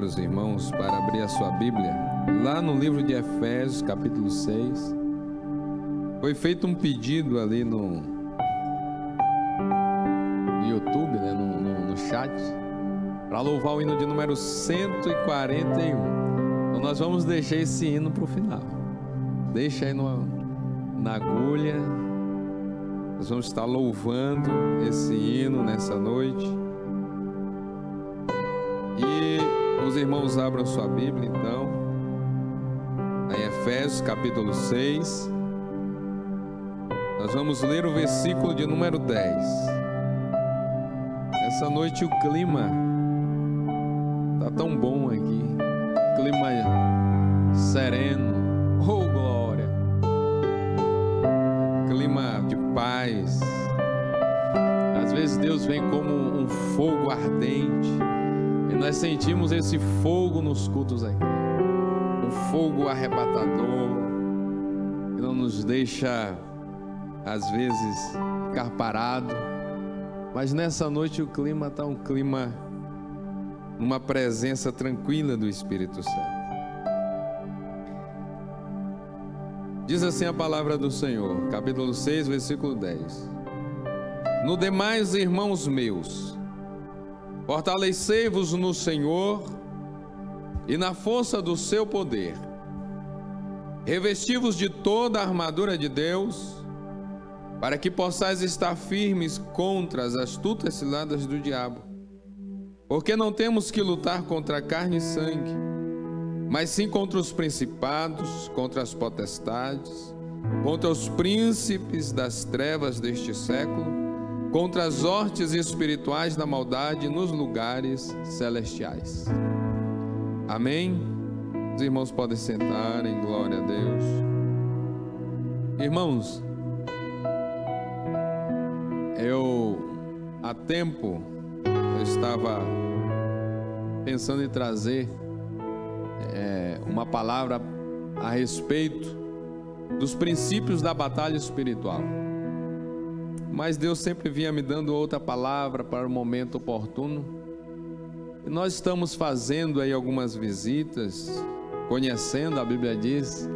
convidar os irmãos para abrir a sua Bíblia lá no livro de Efésios, capítulo 6. Foi feito um pedido ali no YouTube, né, no chat, para louvar o hino de número 141. Então nós vamos deixar esse hino para o final. Deixa aí na agulha. Nós vamos estar louvando esse hino nessa noite. E os irmãos abram sua Bíblia então, em Efésios capítulo 6. Nós vamos ler o versículo de número 10. Essa noite o clima está tão bom aqui, clima sereno, oh glória, clima de paz. Às vezes Deus vem como um fogo ardente, e nós sentimos esse fogo nos cultos aqui, um fogo arrebatador, que não nos deixa às vezes ficar parado. Mas nessa noite o clima está um clima, uma presença tranquila do Espírito Santo. Diz assim a palavra do Senhor, capítulo 6, versículo 10. No demais, irmãos meus, fortalecei-vos no Senhor e na força do seu poder. Revesti-vos de toda a armadura de Deus, para que possais estar firmes contra as astutas ciladas do diabo. Porque não temos que lutar contra carne e sangue, mas sim contra os principados, contra as potestades, contra os príncipes das trevas deste século, contra as hortes espirituais da maldade nos lugares celestiais. Amém? Os irmãos podem sentar, em glória a Deus. Irmãos, há tempo eu estava pensando em trazer uma palavra a respeito dos princípios da batalha espiritual, mas Deus sempre vinha me dando outra palavra para o momento oportuno, e nós estamos fazendo aí algumas visitas, conhecendo. A Bíblia diz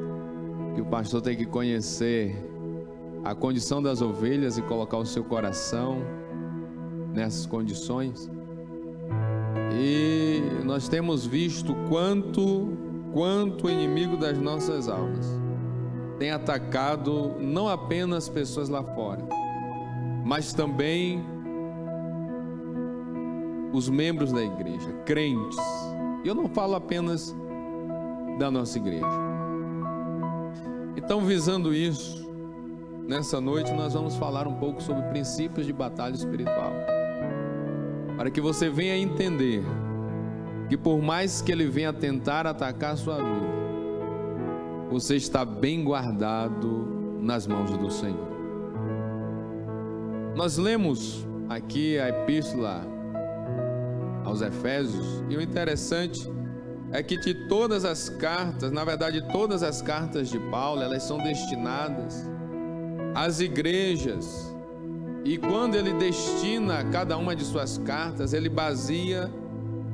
que o pastor tem que conhecer a condição das ovelhas e colocar o seu coração nessas condições. E nós temos visto quanto o inimigo das nossas almas tem atacado não apenas pessoas lá fora, mas também os membros da igreja, crentes. E eu não falo apenas da nossa igreja. Então, visando isso, nessa noite nós vamos falar um pouco sobre princípios de batalha espiritual, para que você venha entender que por mais que ele venha tentar atacar a sua vida, você está bem guardado nas mãos do Senhor. Nós lemos aqui a epístola aos Efésios, e o interessante é que de todas as cartas, na verdade todas as cartas de Paulo, elas são destinadas às igrejas, e quando ele destina cada uma de suas cartas, ele baseia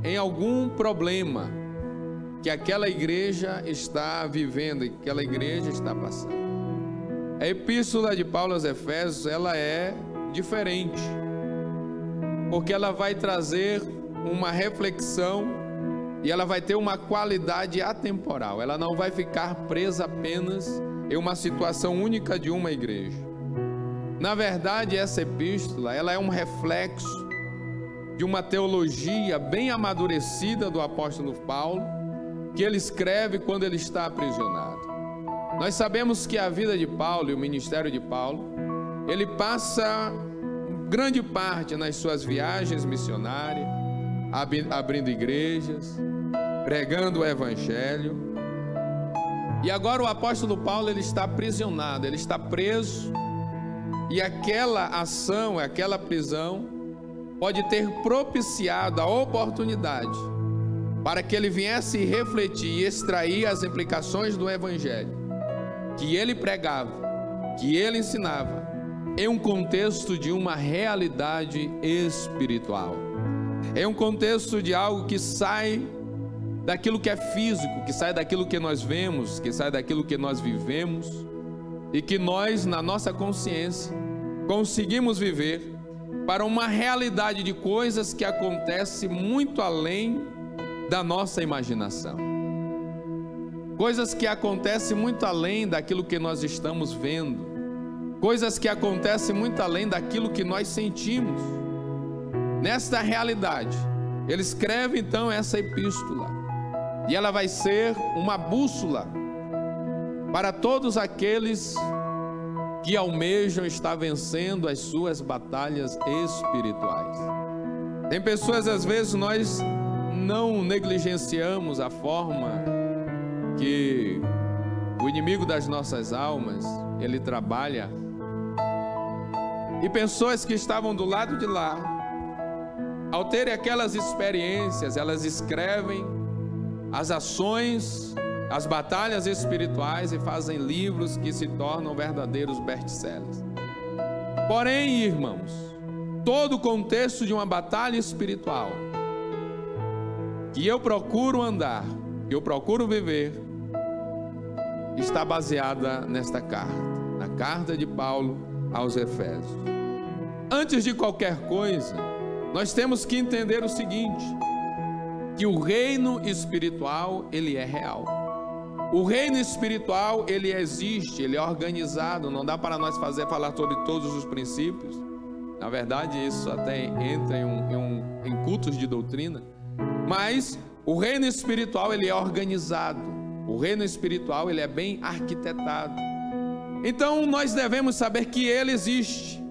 em algum problema que aquela igreja está vivendo e que aquela igreja está passando. A epístola de Paulo aos Efésios, ela é diferente, porque ela vai trazer uma reflexão e ela vai ter uma qualidade atemporal. Ela não vai ficar presa apenas em uma situação única de uma igreja. Na verdade, essa epístola, ela é um reflexo de uma teologia bem amadurecida do apóstolo Paulo, que ele escreve quando ele está aprisionado. Nós sabemos que a vida de Paulo e o ministério de Paulo, ele passa grande parte nas suas viagens missionárias, abrindo igrejas, pregando o evangelho. E agora o apóstolo Paulo, ele está aprisionado, ele está preso, e aquela ação, aquela prisão pode ter propiciado a oportunidade para que ele viesse refletir e extrair as implicações do evangelho que ele pregava, que ele ensinava, em um contexto de uma realidade espiritual, em um contexto de algo que sai daquilo que é físico, que sai daquilo que nós vemos, que sai daquilo que nós vivemos, e que nós, na nossa consciência, conseguimos viver para uma realidade de coisas que acontecem muito além da nossa imaginação. Coisas que acontecem muito além daquilo que nós estamos vendo. Coisas que acontecem muito além daquilo que nós sentimos. Nesta realidade, ele escreve então essa epístola. E ela vai ser uma bússola para todos aqueles que almejam estar vencendo as suas batalhas espirituais. Tem pessoas, às vezes, nós não negligenciamos a forma que o inimigo das nossas almas, ele trabalha. E pessoas que estavam do lado de lá, ao terem aquelas experiências, elas escrevem as ações, as batalhas espirituais e fazem livros que se tornam verdadeiros best-sellers. Porém, irmãos, todo o contexto de uma batalha espiritual que eu procuro andar, que eu procuro viver, está baseada nesta carta, na carta de Paulo aos Efésios. Antes de qualquer coisa, nós temos que entender o seguinte, que o reino espiritual, ele é real. O reino espiritual, ele existe, ele é organizado, não dá para nós falar sobre todos os princípios. Na verdade, isso até entra em cultos de doutrina. Mas o reino espiritual, ele é organizado. O reino espiritual, ele é bem arquitetado. Então, nós devemos saber que ele existe.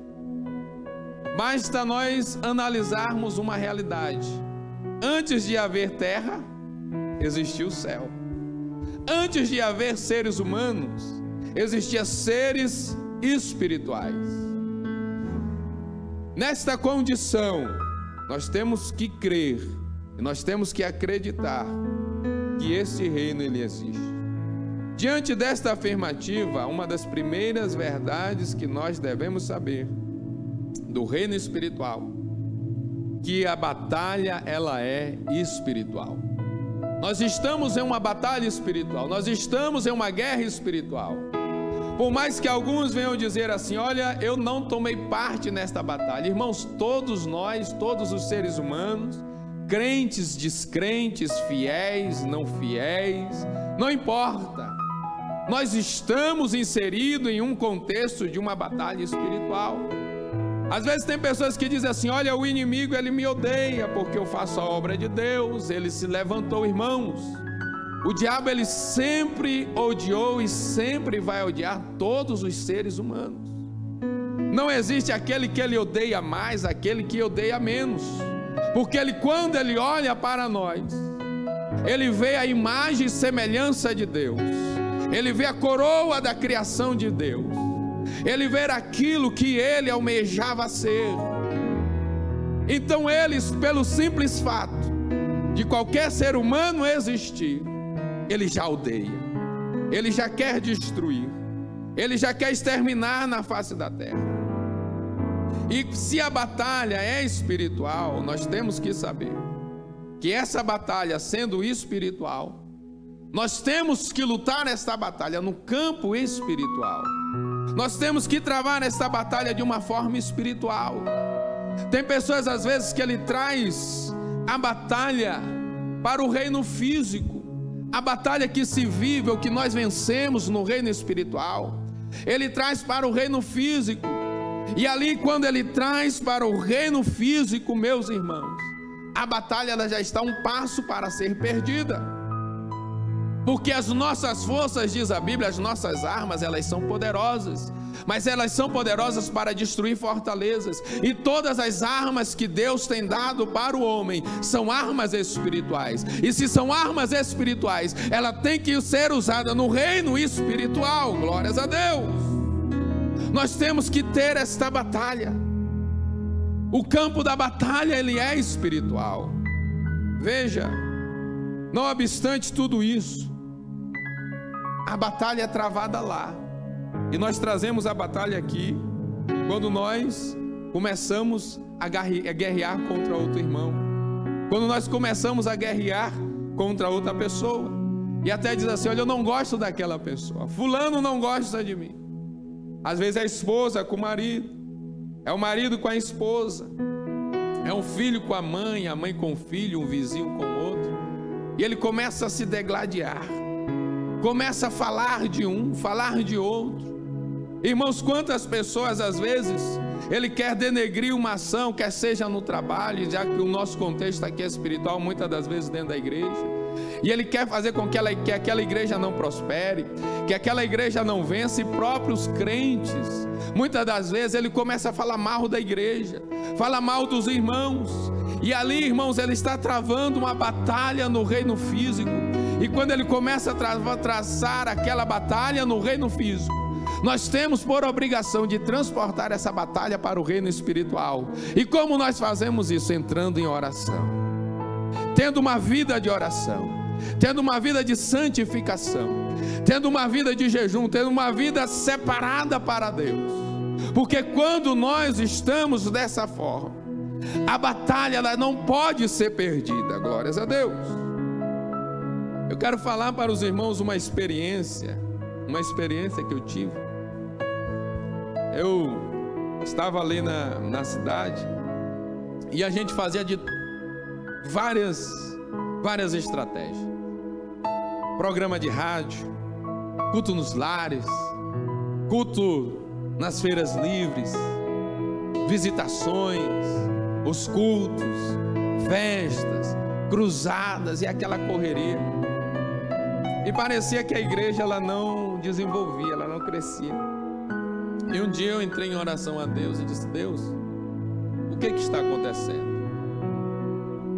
Basta nós analisarmos uma realidade. Antes de haver terra, existiu o céu. Antes de haver seres humanos, existiam seres espirituais. Nesta condição, nós temos que crer, e nós temos que acreditar que esse reino, ele existe. Diante desta afirmativa, uma das primeiras verdades que nós devemos saber do reino espiritual, que a batalha, ela é espiritual. Nós estamos em uma batalha espiritual, nós estamos em uma guerra espiritual. Por mais que alguns venham dizer assim, olha, eu não tomei parte nesta batalha. Irmãos, todos nós, todos os seres humanos, crentes, descrentes, fiéis, não fiéis, não importa. Nós estamos inseridos em um contexto de uma batalha espiritual. Às vezes tem pessoas que dizem assim, olha, o inimigo, ele me odeia porque eu faço a obra de Deus, ele se levantou. Irmãos, o diabo, ele sempre odiou e sempre vai odiar todos os seres humanos. Não existe aquele que ele odeia mais, aquele que odeia menos, porque ele, quando ele olha para nós, ele vê a imagem e semelhança de Deus, ele vê a coroa da criação de Deus, ele vê aquilo que ele almejava ser. Então eles, pelo simples fato de qualquer ser humano existir, ele já odeia, ele já quer destruir, ele já quer exterminar na face da terra. E se a batalha é espiritual, nós temos que saber que essa batalha, sendo espiritual, nós temos que lutar esta batalha no campo espiritual. Nós temos que travar esta batalha de uma forma espiritual. Tem pessoas, às vezes, que ele traz a batalha para o reino físico, a batalha que se vive, ou que nós vencemos no reino espiritual, ele traz para o reino físico. E ali, quando ele traz para o reino físico, meus irmãos, a batalha, ela já está um passo para ser perdida. Porque as nossas forças, diz a Bíblia, as nossas armas, elas são poderosas, mas elas são poderosas para destruir fortalezas. E todas as armas que Deus tem dado para o homem são armas espirituais. E se são armas espirituais, ela tem que ser usada no reino espiritual. Glórias a Deus. Nós temos que ter esta batalha. O campo da batalha, ele é espiritual. Veja, não obstante tudo isso, a batalha é travada lá. E nós trazemos a batalha aqui quando nós começamos a guerrear contra outro irmão. Quando nós começamos a guerrear contra outra pessoa. E até diz assim: olha, eu não gosto daquela pessoa, fulano não gosta de mim. Às vezes é a esposa com o marido, é o marido com a esposa, é um filho com a mãe com o filho, um vizinho com o outro. E ele começa a se degladiar, começa a falar de um, falar de outro. Irmãos, quantas pessoas às vezes ele quer denegrir uma ação, quer seja no trabalho, já que o nosso contexto aqui é espiritual, muitas das vezes dentro da igreja, e ele quer fazer com que aquela igreja não prospere, que aquela igreja não vença. E próprios crentes, muitas das vezes ele começa a falar mal da igreja, fala mal dos irmãos, e ali, irmãos, ele está travando uma batalha no reino físico. E quando ele começa a traçar aquela batalha no reino físico, nós temos por obrigação de transportar essa batalha para o reino espiritual. E como nós fazemos isso? Entrando em oração, tendo uma vida de oração, tendo uma vida de santificação, tendo uma vida de jejum, tendo uma vida separada para Deus. Porque quando nós estamos dessa forma, a batalha ela não pode ser perdida. Glórias a Deus. Eu quero falar para os irmãos uma experiência que eu tive. Eu estava ali na cidade, e a gente fazia de várias estratégias: programa de rádio, culto nos lares, culto nas feiras livres, visitações, os cultos, festas, cruzadas e aquela correria. E parecia que a igreja ela não desenvolvia, ela não crescia. E um dia eu entrei em oração a Deus e disse: Deus, o que está acontecendo?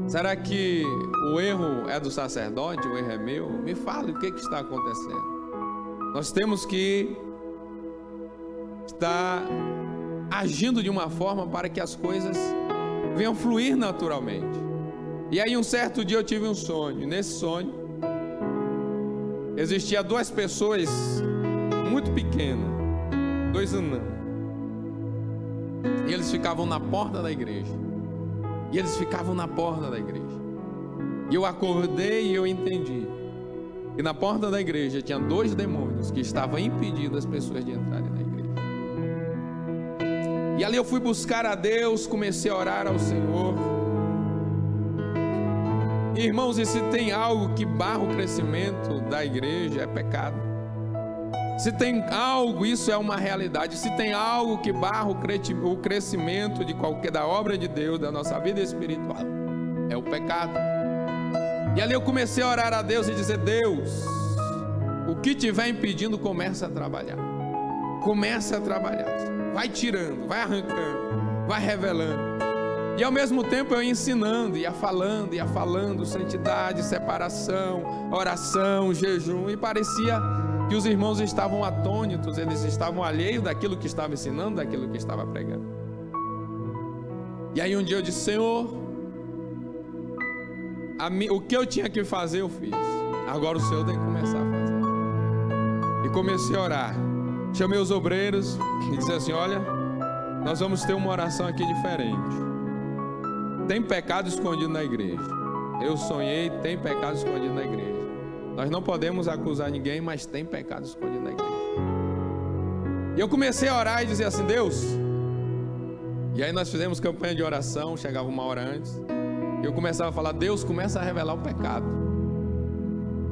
Será que o erro é do sacerdote, o erro é meu? Me fale o que está acontecendo. Nós temos que estar agindo de uma forma para que as coisas venham fluir naturalmente. E aí um certo dia eu tive um sonho, e nesse sonho existia duas pessoas muito pequenas, dois anãos, e eles ficavam na porta da igreja. E eu acordei e eu entendi que na porta da igreja tinha dois demônios que estavam impedindo as pessoas de entrarem na igreja. E ali eu fui buscar a Deus, comecei a orar ao Senhor. Irmãos, e se tem algo que barra o crescimento da igreja, é pecado. Se tem algo, isso é uma realidade. Se tem algo que barra o crescimento da obra de Deus, da nossa vida espiritual, é o pecado. E ali eu comecei a orar a Deus e dizer: Deus, o que estiver impedindo, começa a trabalhar. Vai tirando, vai arrancando, vai revelando. E ao mesmo tempo eu ia ensinando, ia falando santidade, separação, oração, jejum. E parecia que os irmãos estavam atônitos, eles estavam alheios daquilo que estava ensinando, daquilo que estava pregando. E aí um dia eu disse: Senhor, o que eu tinha que fazer eu fiz, agora o Senhor tem que começar a fazer. E comecei a orar, chamei os obreiros e disse assim: olha, nós vamos ter uma oração aqui diferente. Tem pecado escondido na igreja. Eu sonhei, tem pecado escondido na igreja. Nós não podemos acusar ninguém, mas tem pecado escondido na igreja. E eu comecei a orar e dizer assim: Deus. E aí nós fizemos campanha de oração, chegava uma hora antes. E eu começava a falar: Deus, começa a revelar o pecado.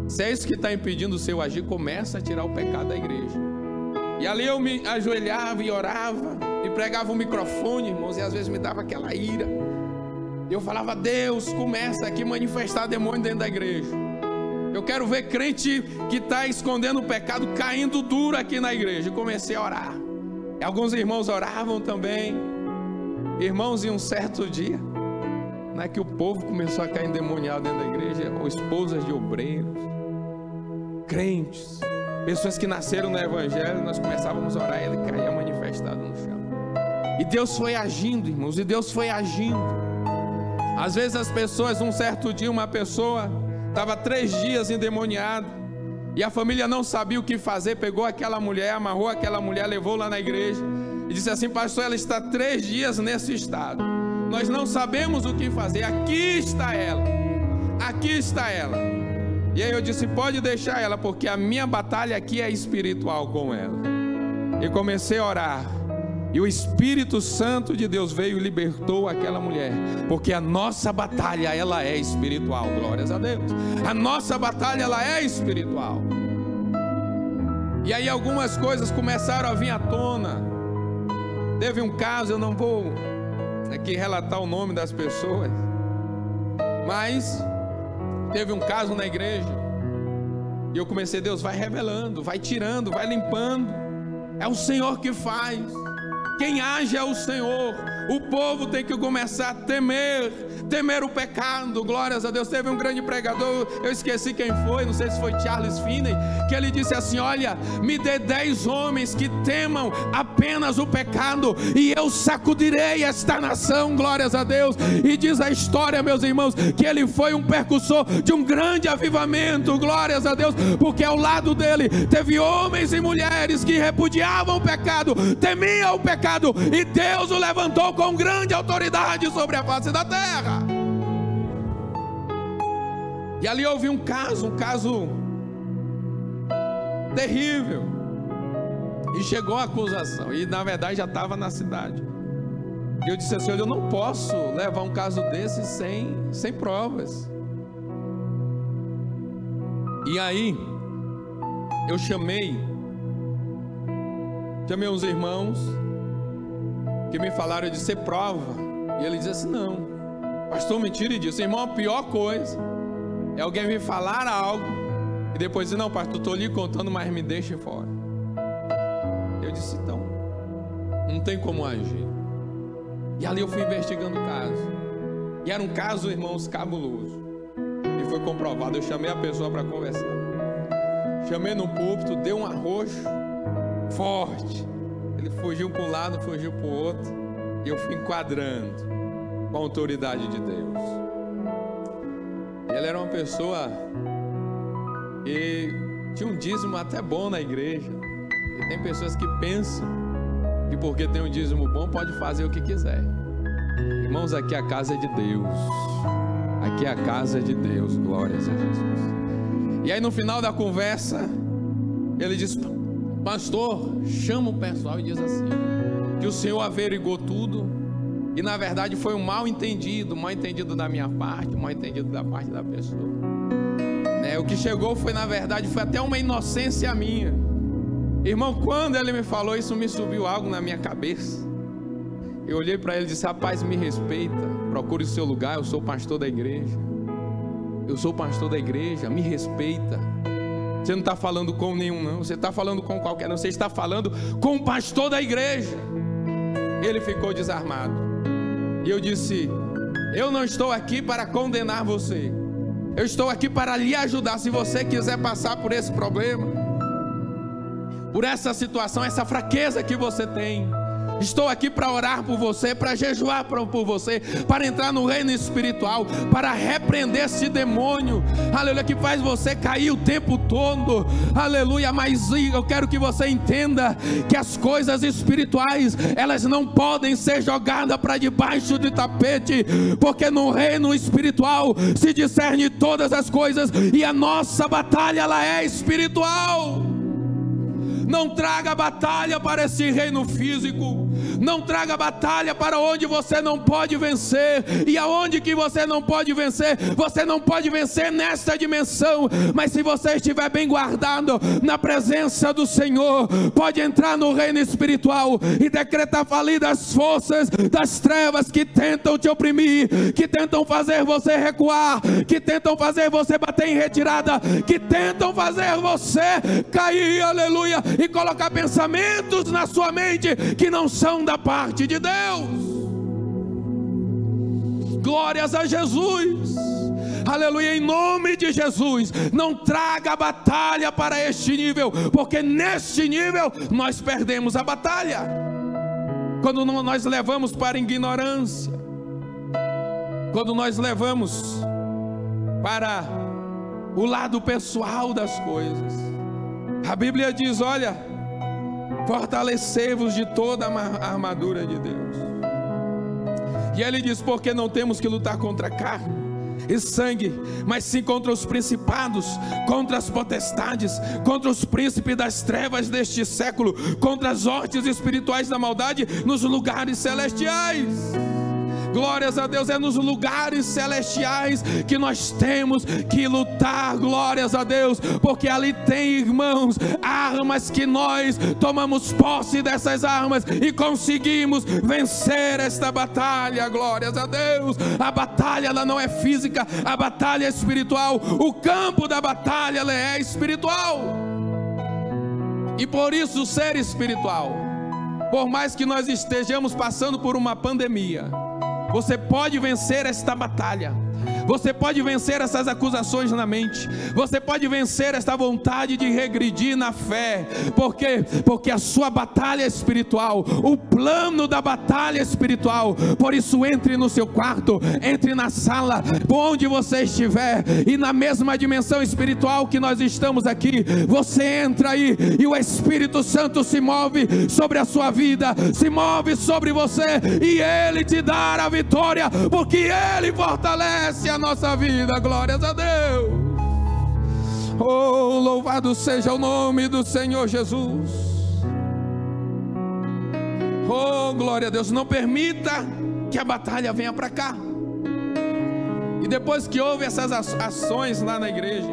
Se é isso que está impedindo o seu agir, começa a tirar o pecado da igreja. E ali eu me ajoelhava e orava, e pregava o microfone, irmãos, e às vezes me dava aquela ira. Eu falava: Deus, começa aqui a manifestar demônio dentro da igreja. Eu quero ver crente que está escondendo o pecado caindo duro aqui na igreja. E comecei a orar. E alguns irmãos oravam também. Irmãos, em um certo dia, não é que o povo começou a cair endemoniado dentro da igreja, ou esposas de obreiros, crentes, pessoas que nasceram no evangelho, nós começávamos a orar e ele caía manifestado no chão. E Deus foi agindo, irmãos, e Deus foi agindo. Às vezes as pessoas, um certo dia, uma pessoa estava 3 dias endemoniada, e a família não sabia o que fazer, pegou aquela mulher, amarrou aquela mulher, levou lá na igreja, e disse assim: pastor, ela está 3 dias nesse estado, nós não sabemos o que fazer, aqui está ela, E aí eu disse, pode deixar ela, porque a minha batalha aqui é espiritual com ela. E comecei a orar. E o Espírito Santo de Deus veio e libertou aquela mulher, porque a nossa batalha, ela é espiritual, glórias a Deus. A nossa batalha, ela é espiritual. E aí algumas coisas começaram a vir à tona. Teve um caso, eu não vou aqui relatar o nome das pessoas, mas teve um caso na igreja, e eu comecei, Deus vai revelando, vai tirando, vai limpando. É o Senhor que faz. Quem age é o Senhor. O povo tem que começar a temer o pecado, glórias a Deus. Teve um grande pregador, eu esqueci quem foi, não sei se foi Charles Finney, que ele disse assim, olha, me dê 10 homens que temam apenas o pecado, e eu sacudirei esta nação, glórias a Deus. E diz a história, meus irmãos, que ele foi um percussor de um grande avivamento, glórias a Deus, porque ao lado dele teve homens e mulheres que repudiavam o pecado, temiam o pecado, e Deus o levantou com grande autoridade sobre a face da terra. E ali houve um caso terrível, e chegou a acusação, e na verdade já estava na cidade. E eu disse assim, eu não posso levar um caso desse sem provas. E aí eu chamei uns irmãos que me falaram de ser prova, e ele disse assim, não, pastor, mentira. E disse, irmão, a pior coisa é alguém vir falar algo e depois dizer, não, pastor, estou lhe contando, mas me deixe fora. Eu disse, então não tem como agir. E ali eu fui investigando o caso, e era um caso, irmãos, cabuloso, e foi comprovado. Eu chamei a pessoa para conversar, chamei no púlpito, deu um arroxo forte. Ele fugiu para um lado, fugiu para o outro, e eu fui enquadrando com a autoridade de Deus. Ele era uma pessoa que tinha um dízimo até bom na igreja. E tem pessoas que pensam que porque tem um dízimo bom pode fazer o que quiser. Irmãos, aqui a casa é de Deus. Aqui a casa é de Deus, glórias a Jesus. E aí no final da conversa, ele disse, pastor, chama o pessoal e diz assim, que o Senhor averigou tudo, e na verdade foi um mal entendido da minha parte, mal entendido da parte da pessoa, né? O que chegou foi, na verdade, foi até uma inocência minha. Irmão, quando ele me falou isso, me subiu algo na minha cabeça. Eu olhei para ele e disse, rapaz, me respeita, procure o seu lugar, eu sou pastor da igreja, me respeita. Você não está falando com nenhum, não. Você está falando com qualquer, não. Você está falando com o pastor da igreja. Ele ficou desarmado. E eu disse, eu não estou aqui para condenar você. Eu estou aqui para lhe ajudar. Se você quiser passar por esse problema, por essa situação, essa fraqueza que você tem, estou aqui para orar por você, para jejuar por você, para entrar no reino espiritual, para repreender esse demônio, aleluia, que faz você cair o tempo todo, aleluia. Mas eu quero que você entenda que as coisas espirituais, elas não podem ser jogadas para debaixo de tapete, porque no reino espiritual se discerne todas as coisas, e a nossa batalha, ela é espiritual. Não traga batalha para esse reino físico. Não traga batalha para onde você não pode vencer. E aonde que você não pode vencer? Você não pode vencer nesta dimensão. Mas se você estiver bem guardado na presença do Senhor, pode entrar no reino espiritual e decretar falida as forças das trevas que tentam te oprimir, que tentam fazer você recuar, que tentam fazer você bater em retirada, que tentam fazer você cair, aleluia, e colocar pensamentos na sua mente que não são da parte de Deus. Glórias a Jesus, aleluia. Em nome de Jesus, não traga a batalha para este nível, porque neste nível nós perdemos a batalha. Quando nós levamos para a ignorância, quando nós levamos para o lado pessoal das coisas. A Bíblia diz, olha, fortalecei-vos de toda a armadura de Deus. E ele diz, porque não temos que lutar contra a carne e sangue, mas sim contra os principados, contra as potestades, contra os príncipes das trevas deste século, contra as hostes espirituais da maldade nos lugares celestiais. Glórias a Deus, é nos lugares celestiais que nós temos que lutar, glórias a Deus, porque ali tem, irmãos, armas que nós tomamos posse dessas armas e conseguimos vencer esta batalha, glórias a Deus. A batalha, ela não é física, a batalha é espiritual, o campo da batalha, ela é espiritual. E por isso ser espiritual, por mais que nós estejamos passando por uma pandemia, você pode vencer esta batalha. Você pode vencer essas acusações na mente. Você pode vencer esta vontade de regredir na fé. Por quê? Porque a sua batalha é espiritual, o plano da batalha é espiritual. Por isso, entre no seu quarto, entre na sala, onde você estiver, e na mesma dimensão espiritual que nós estamos aqui, você entra aí e o Espírito Santo se move sobre a sua vida, se move sobre você, e Ele te dá a vitória, porque Ele fortalece a nossa vida, glórias a Deus. Oh, louvado seja o nome do Senhor Jesus. Oh, glória a Deus. Não permita que a batalha venha para cá. E depois que houve essas ações lá na igreja,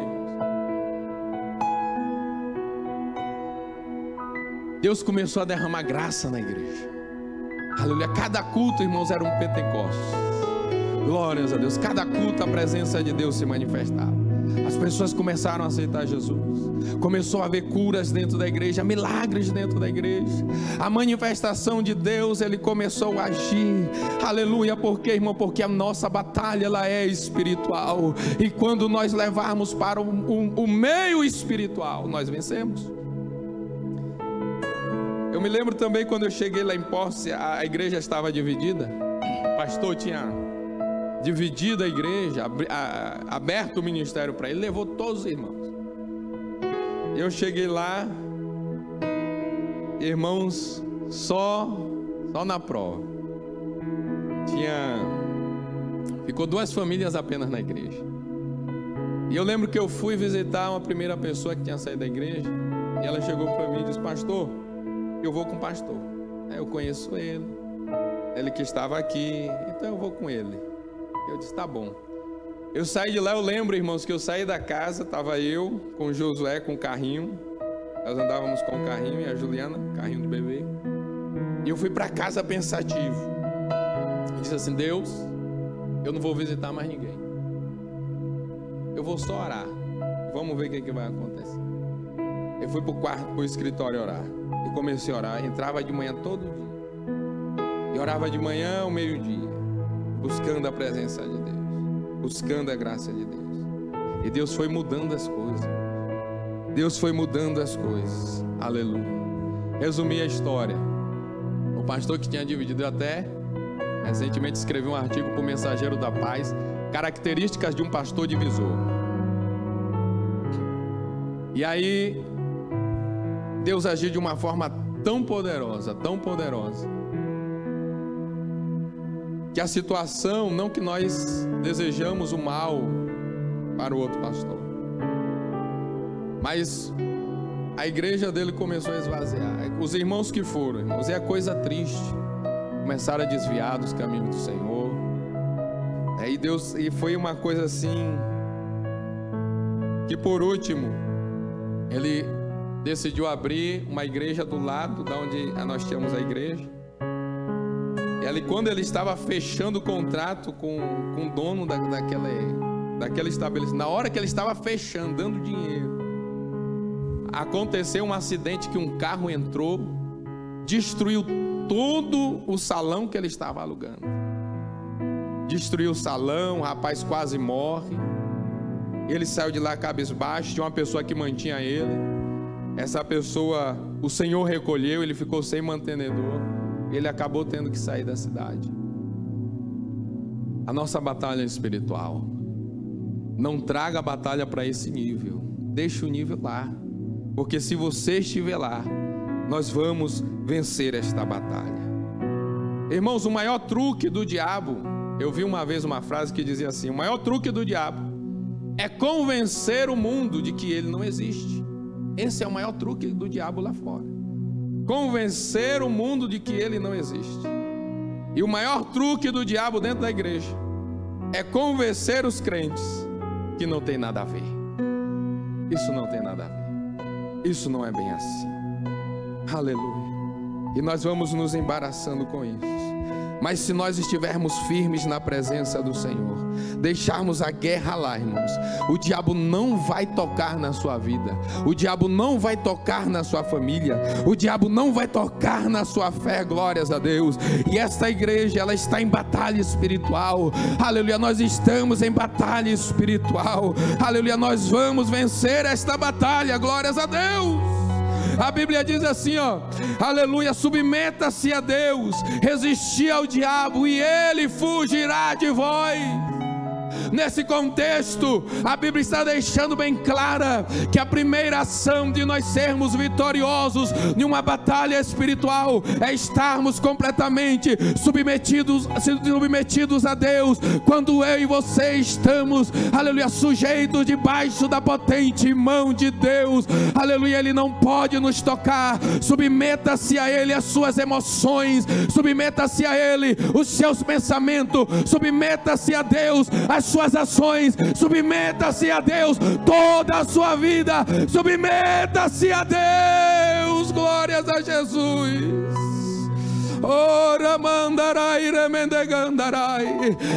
Deus começou a derramar graça na igreja. Aleluia. Cada culto, irmãos, era um Pentecostes. Glórias a Deus. Cada culto a presença de Deus se manifestava. As pessoas começaram a aceitar Jesus. Começou a haver curas dentro da igreja, milagres dentro da igreja. A manifestação de Deus, Ele começou a agir. Aleluia. Por quê, irmão? Porque a nossa batalha, ela é espiritual. E quando nós levarmos para o meio espiritual, nós vencemos. Eu me lembro também quando eu cheguei lá em Posse, a igreja estava dividida. O pastor tinha dividido a igreja, aberto o ministério para ele, levou todos os irmãos. Eu cheguei lá, irmãos, só na prova. Ficou 2 famílias apenas na igreja. E eu lembro que eu fui visitar uma primeira pessoa que tinha saído da igreja, e ela chegou para mim e disse: pastor, eu vou com o pastor. Eu conheço ele que estava aqui, então eu vou com ele. Eu disse: tá bom. Eu saí de lá, eu lembro, irmãos, que eu saí da casa, estava eu com o Josué com o carrinho. Nós andávamos com o carrinho e a Juliana, carrinho do bebê. E eu fui para casa pensativo. Eu disse assim: Deus, eu não vou visitar mais ninguém. Eu vou só orar. Vamos ver o que vai acontecer. Eu fui para o quarto, para o escritório orar. E comecei a orar. Entrava de manhã todo dia. E orava de manhã ao meio-dia, buscando a presença de Deus, buscando a graça de Deus. E Deus foi mudando as coisas. Deus foi mudando as coisas. Aleluia. Resumi a história. O pastor que tinha dividido, até recentemente escreveu um artigo para o Mensageiro da Paz, características de um pastor divisor. E aí Deus agiu de uma forma tão poderosa, que a situação, não que nós desejamos o mal para o outro pastor, mas a igreja dele começou a esvaziar. Os irmãos que foram, irmãos, é coisa triste, começaram a desviar dos caminhos do Senhor. E foi uma coisa assim, que por último, ele decidiu abrir uma igreja do lado da onde nós tínhamos a igreja. E quando ele estava fechando o contrato com o dono daquele estabelecimento, na hora que ele estava fechando, dando dinheiro, aconteceu um acidente que um carro entrou, destruiu todo o salão que ele estava alugando. Destruiu o salão, o rapaz quase morre. Ele saiu de lá cabisbaixo, tinha uma pessoa que mantinha ele. Essa pessoa, o Senhor recolheu, ele ficou sem mantenedor. Ele acabou tendo que sair da cidade. A nossa batalha é espiritual. Não traga a batalha para esse nível. Deixe o nível lá. Porque se você estiver lá, nós vamos vencer esta batalha. Irmãos, o maior truque do diabo Eu vi uma vez uma frase que dizia assim: o maior truque do diabo é convencer o mundo de que ele não existe. Esse é o maior truque do diabo lá fora. Convencer o mundo de que ele não existe. E o maior truque do diabo dentro da igreja é convencer os crentes que não tem nada a ver. Isso não tem nada a ver. Isso não é bem assim. Aleluia. E nós vamos nos embaraçando com isso. Mas se nós estivermos firmes na presença do Senhor, deixarmos a guerra lá, irmãos, o diabo não vai tocar na sua vida, o diabo não vai tocar na sua família, o diabo não vai tocar na sua fé, glórias a Deus. E esta igreja, ela está em batalha espiritual, aleluia, nós estamos em batalha espiritual, aleluia, nós vamos vencer esta batalha, glórias a Deus. A Bíblia diz assim, ó, aleluia, submeta-se a Deus, resisti ao diabo e ele fugirá de vós. Nesse contexto, a Bíblia está deixando bem clara que a primeira ação de nós sermos vitoriosos em uma batalha espiritual é estarmos completamente submetidos a Deus. Quando eu e você estamos, aleluia, sujeitos debaixo da potente mão de Deus, aleluia, Ele não pode nos tocar. Submeta-se a Ele as suas emoções, submeta-se a Ele os seus pensamentos, submeta-se a Deus as suas ações, submeta-se a Deus toda a sua vida, submeta-se a Deus, glórias a Jesus. Ora mandarai remendegandarai.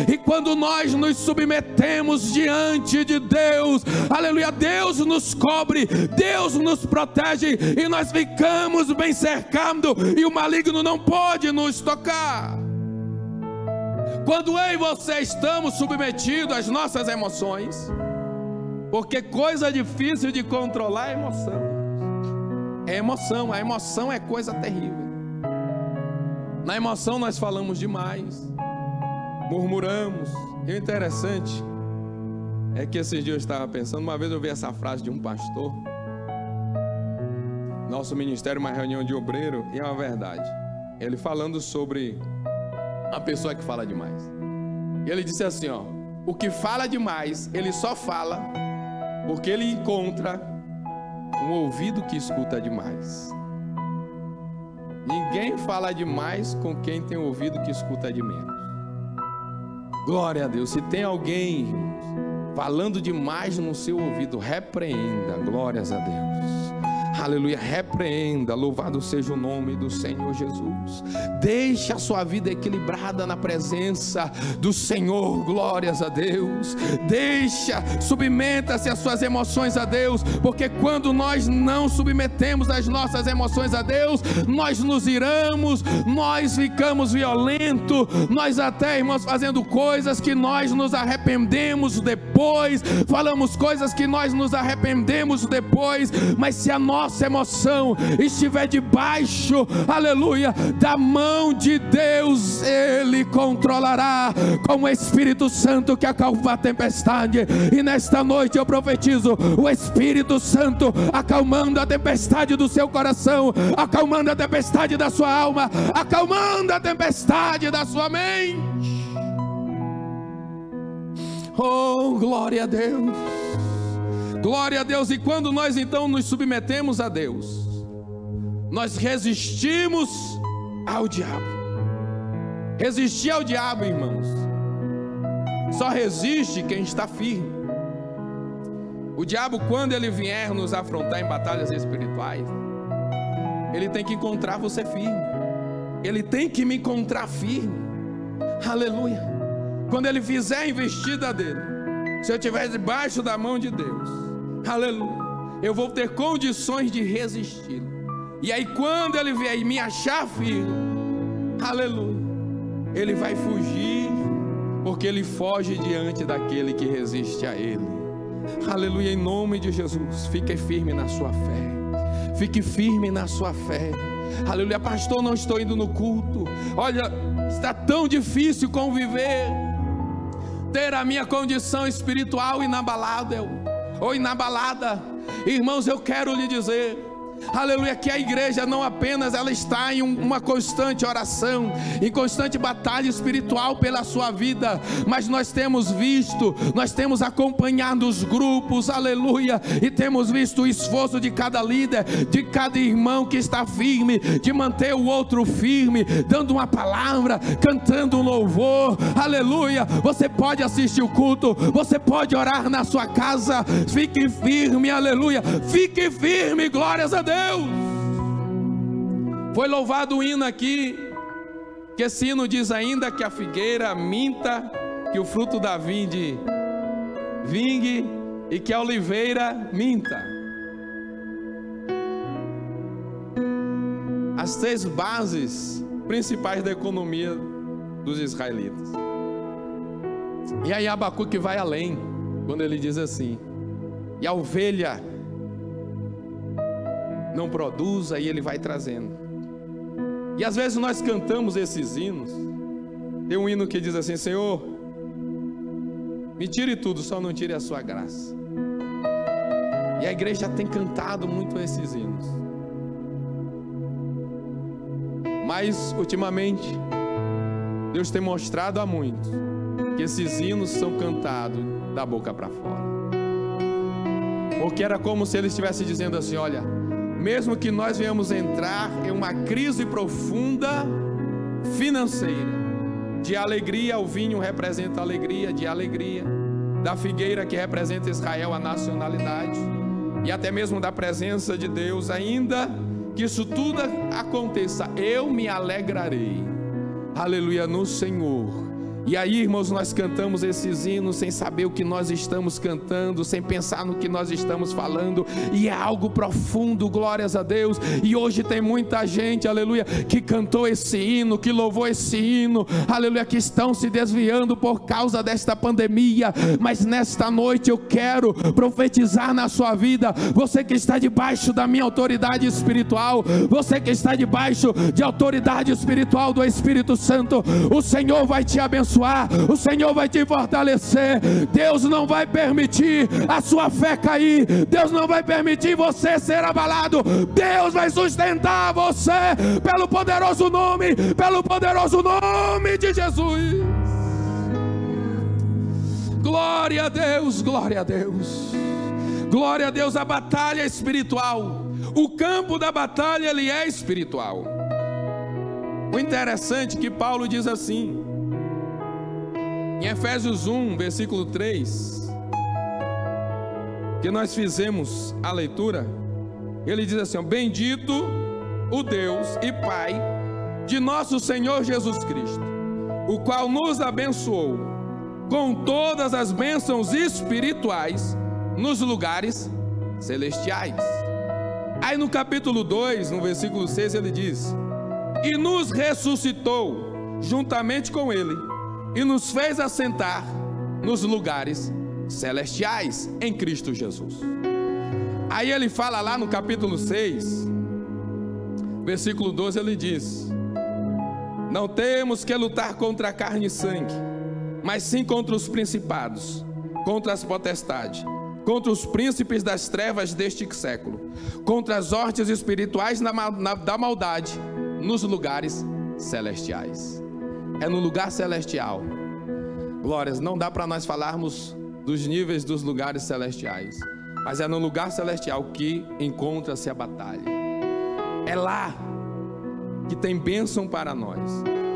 E quando nós nos submetemos diante de Deus, aleluia, Deus nos cobre, Deus nos protege e nós ficamos bem cercados e o maligno não pode nos tocar. Quando eu e você estamos submetidos às nossas emoções, porque coisa difícil de controlar é emoção. É emoção, a emoção é coisa terrível. Na emoção nós falamos demais, murmuramos. E o interessante é que esses dias eu estava pensando, uma vez eu vi essa frase de um pastor, nosso ministério, uma reunião de obreiro, e é uma verdade. Ele falando sobre a pessoa que fala demais. E ele disse assim, ó, o que fala demais, ele só fala porque ele encontra um ouvido que escuta demais. Ninguém fala demais com quem tem ouvido que escuta de menos. Glória a Deus. Se tem alguém, irmãos, falando demais no seu ouvido, repreenda, glórias a Deus. Aleluia, repreenda, louvado seja o nome do Senhor Jesus. Deixe a sua vida equilibrada na presença do Senhor, glórias a Deus. Submeta-se as suas emoções a Deus, porque quando nós não submetemos as nossas emoções a Deus, nós nos iramos, nós ficamos violentos, nós até, irmãos, fazendo coisas que nós nos arrependemos depois, falamos coisas que nós nos arrependemos depois, mas se a nossa emoção estiver debaixo, aleluia, da mão de Deus, Ele controlará com o Espírito Santo que acalma a tempestade. E nesta noite eu profetizo o Espírito Santo acalmando a tempestade do seu coração, acalmando a tempestade da sua alma, acalmando a tempestade da sua mente. Oh, glória a Deus. Glória a Deus. E quando nós então nos submetemos a Deus, nós resistimos ao diabo. Resistir ao diabo, irmãos, só resiste quem está firme. O diabo, quando ele vier nos afrontar em batalhas espirituais, ele tem que encontrar você firme. Ele tem que me encontrar firme. Aleluia. Quando ele fizer a investida dele, se eu estiver debaixo da mão de Deus, aleluia, eu vou ter condições de resistir. E aí quando ele vier me achar firme, aleluia, ele vai fugir, porque ele foge diante daquele que resiste a ele. Aleluia, em nome de Jesus. Fique firme na sua fé. Fique firme na sua fé. Aleluia, pastor, não estou indo no culto. Olha, está tão difícil conviver, ter a minha condição espiritual inabalável ou inabalada. Irmãos, eu quero lhe dizer, aleluia, que a igreja não apenas ela está em uma constante oração, em constante batalha espiritual pela sua vida, mas nós temos visto, nós temos acompanhado os grupos, aleluia, e temos visto o esforço de cada líder, de cada irmão que está firme, de manter o outro firme, dando uma palavra, cantando um louvor, aleluia. Você pode assistir o culto, você pode orar na sua casa, fique firme, aleluia, fique firme, glórias a Deus. Foi louvado o hino aqui, que esse hino diz ainda que a figueira minta, que o fruto da vinde vingue e que a oliveira minta. As 3 bases principais da economia dos israelitas. E aí Abacuque vai além, quando ele diz assim: e a ovelha não produz, aí ele vai trazendo. E às vezes nós cantamos esses hinos. Tem um hino que diz assim: Senhor, me tire tudo, só não tire a sua graça. E a igreja tem cantado muito esses hinos, mas ultimamente Deus tem mostrado a muitos que esses hinos são cantados da boca para fora, porque era como se ele estivesse dizendo assim: olha, mesmo que nós venhamos entrar em uma crise profunda financeira, de alegria, o vinho representa alegria, de alegria, da figueira que representa Israel, a nacionalidade, e até mesmo da presença de Deus, ainda que isso tudo aconteça, eu me alegrarei, aleluia, no Senhor. E aí, irmãos, nós cantamos esses hinos sem saber o que nós estamos cantando, sem pensar no que nós estamos falando, e é algo profundo, glórias a Deus. E hoje tem muita gente, aleluia, que cantou esse hino, que louvou esse hino, aleluia, que estão se desviando por causa desta pandemia. Mas nesta noite eu quero profetizar na sua vida, você que está debaixo da minha autoridade espiritual, você que está debaixo de autoridade espiritual do Espírito Santo, o Senhor vai te abençoar, o Senhor vai te fortalecer. Deus não vai permitir a sua fé cair, Deus não vai permitir você ser abalado, Deus vai sustentar você pelo poderoso nome de Jesus. Glória a Deus, glória a Deus, glória a Deus. A batalha é espiritual, o campo da batalha ele é espiritual. O interessante é que Paulo diz assim em Efésios 1, versículo 3, que nós fizemos a leitura. Ele diz assim: bendito o Deus e Pai de nosso Senhor Jesus Cristo, o qual nos abençoou com todas as bênçãos espirituais nos lugares celestiais. Aí no capítulo 2, no versículo 6, ele diz: e nos ressuscitou juntamente com ele, e nos fez assentar nos lugares celestiais em Cristo Jesus. Aí ele fala lá no capítulo 6, versículo 12, ele diz: não temos que lutar contra a carne e sangue, mas sim contra os principados, contra as potestades, contra os príncipes das trevas deste século, contra as hostes espirituais da maldade nos lugares celestiais. É no lugar celestial, glórias, não dá para nós falarmos dos níveis dos lugares celestiais, mas é no lugar celestial que encontra-se a batalha. É lá que tem bênção para nós,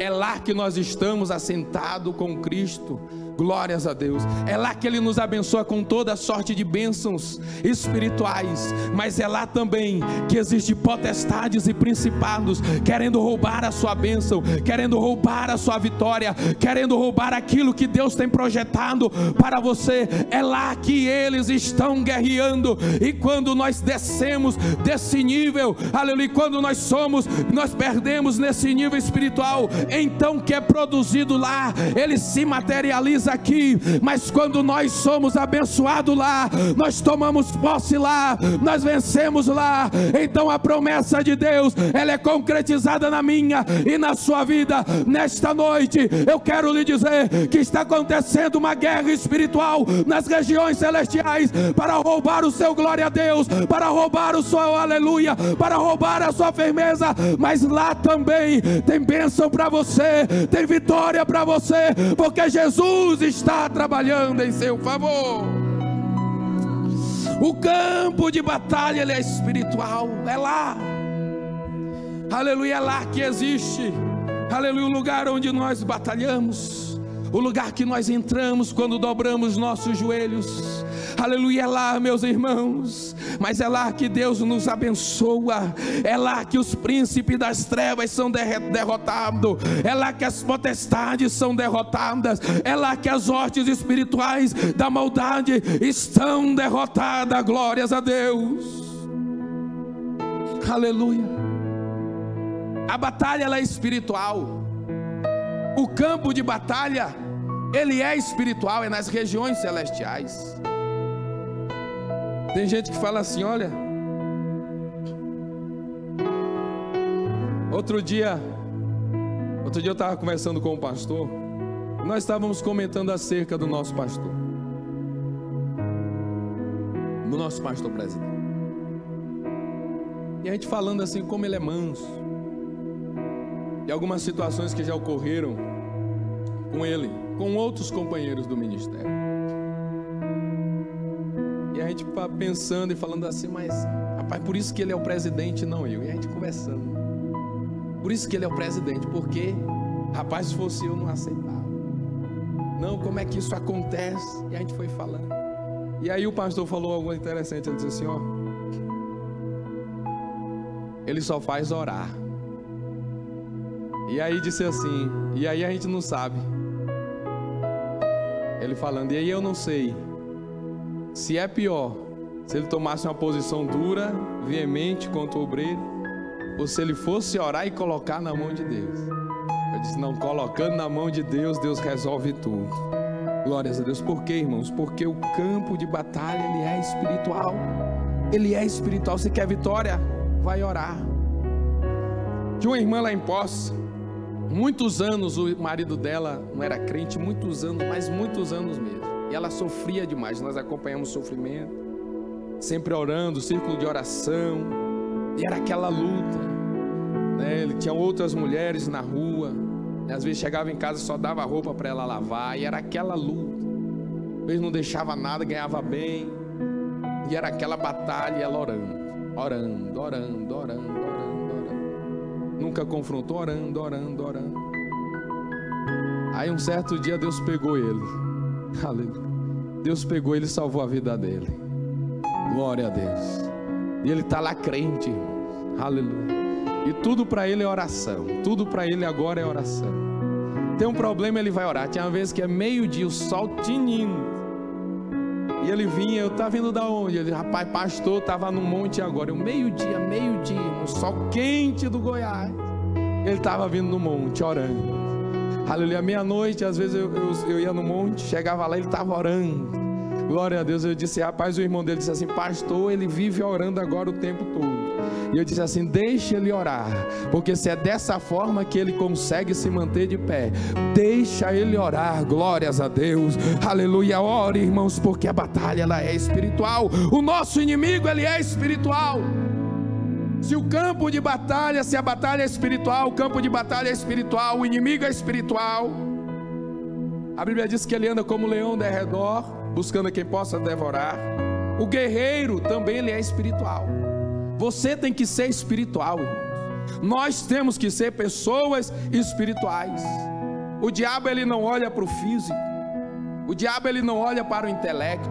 é lá que nós estamos assentados com Cristo, glórias a Deus. É lá que Ele nos abençoa com toda sorte de bênçãos espirituais, mas é lá também que existe potestades e principados querendo roubar a sua bênção, querendo roubar a sua vitória, querendo roubar aquilo que Deus tem projetado para você. É lá que eles estão guerreando, e quando nós descemos desse nível, aleluia, quando nós perdemos nesse nível espiritual, então o que é produzido lá, ele se materializa nós aqui, mas quando nós somos abençoados lá, nós tomamos posse lá, nós vencemos lá. Então a promessa de Deus, ela é concretizada na minha e na sua vida. Nesta noite eu quero lhe dizer que está acontecendo uma guerra espiritual nas regiões celestiais para roubar o seu glória a Deus, para roubar o seu aleluia, para roubar a sua firmeza. Mas lá também tem bênção para você, tem vitória para você, porque Jesus está trabalhando em seu favor. O campo de batalha, ele é espiritual, é lá, aleluia, é lá que existe, aleluia, o lugar onde nós batalhamos, o lugar que nós entramos quando dobramos nossos joelhos, aleluia, é lá, meus irmãos. Mas é lá que Deus nos abençoa, é lá que os príncipes das trevas são derrotados, é lá que as potestades são derrotadas, é lá que as hostes espirituais da maldade estão derrotadas. Glórias a Deus, aleluia. A batalha, ela é espiritual, o campo de batalha, ele é espiritual, é nas regiões celestiais. Tem gente que fala assim, olha, outro dia eu estava conversando com o pastor, nós estávamos comentando acerca do nosso pastor presidente, e a gente falando assim como ele é manso, e algumas situações que já ocorreram com ele, com outros companheiros do ministério. E a gente pensando e falando assim, mas rapaz, por isso que ele é o presidente, não eu. E a gente conversando, por isso que ele é o presidente, porque rapaz, se fosse eu não aceitava. Não, como é que isso acontece? E a gente foi falando. E aí o pastor falou algo interessante. Ele disse assim, ó, ele só faz orar. E aí disse assim, e aí a gente não sabe. Ele falando, e aí eu não sei se é pior, se ele tomasse uma posição dura, veemente contra o obreiro, ou se ele fosse orar e colocar na mão de Deus. Eu disse, não, colocando na mão de Deus, Deus resolve tudo. Glórias a Deus. Por quê, irmãos? Porque o campo de batalha, ele é espiritual. Ele é espiritual. Você quer vitória? Vai orar. Tinha uma irmã lá em Poços, muitos anos, o marido dela não era crente, muitos anos, mas muitos anos mesmo. E ela sofria demais, nós acompanhamos o sofrimento, sempre orando, círculo de oração, e era aquela luta, né? Ele tinha outras mulheres na rua, e às vezes chegava em casa e só dava roupa para ela lavar, e era aquela luta, às vezes não deixava nada, ganhava bem, e era aquela batalha, e ela orando, nunca confrontou, orando. Aí um certo dia Deus pegou ele, aleluia. Deus pegou ele e salvou a vida dele. Glória a Deus. E ele está lá crente, irmãos. Aleluia. E tudo para ele é oração. Tudo para ele agora é oração. Tem um problema, ele vai orar. Tinha uma vez que é meio-dia, o sol tinindo. E ele vinha, eu estava vindo da onde? Ele, rapaz, pastor, estava no monte agora. Eu, meio-dia, o sol quente do Goiás. Ele estava vindo no monte, orando. Aleluia, meia-noite, às vezes eu ia no monte, chegava lá, ele estava orando. Glória a Deus. Eu disse, rapaz, o irmão dele disse assim, pastor, ele vive orando agora o tempo todo. E eu disse assim, deixa ele orar, porque se é dessa forma que ele consegue se manter de pé, deixa ele orar. Glórias a Deus, aleluia. Ore, irmãos, porque a batalha, ela é espiritual. O nosso inimigo, ele é espiritual. Se o campo de batalha, se a batalha é espiritual, o campo de batalha é espiritual, o inimigo é espiritual. A Bíblia diz que ele anda como leão de redor, buscando quem possa devorar. O guerreiro também, ele é espiritual. Você tem que ser espiritual, irmãos. Nós temos que ser pessoas espirituais. O diabo, ele não olha para o físico. O diabo, ele não olha para o intelecto.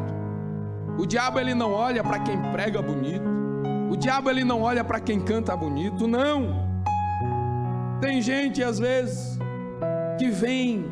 O diabo, ele não olha para quem prega bonito. O diabo, ele não olha para quem canta bonito, não. Tem gente às vezes que vem,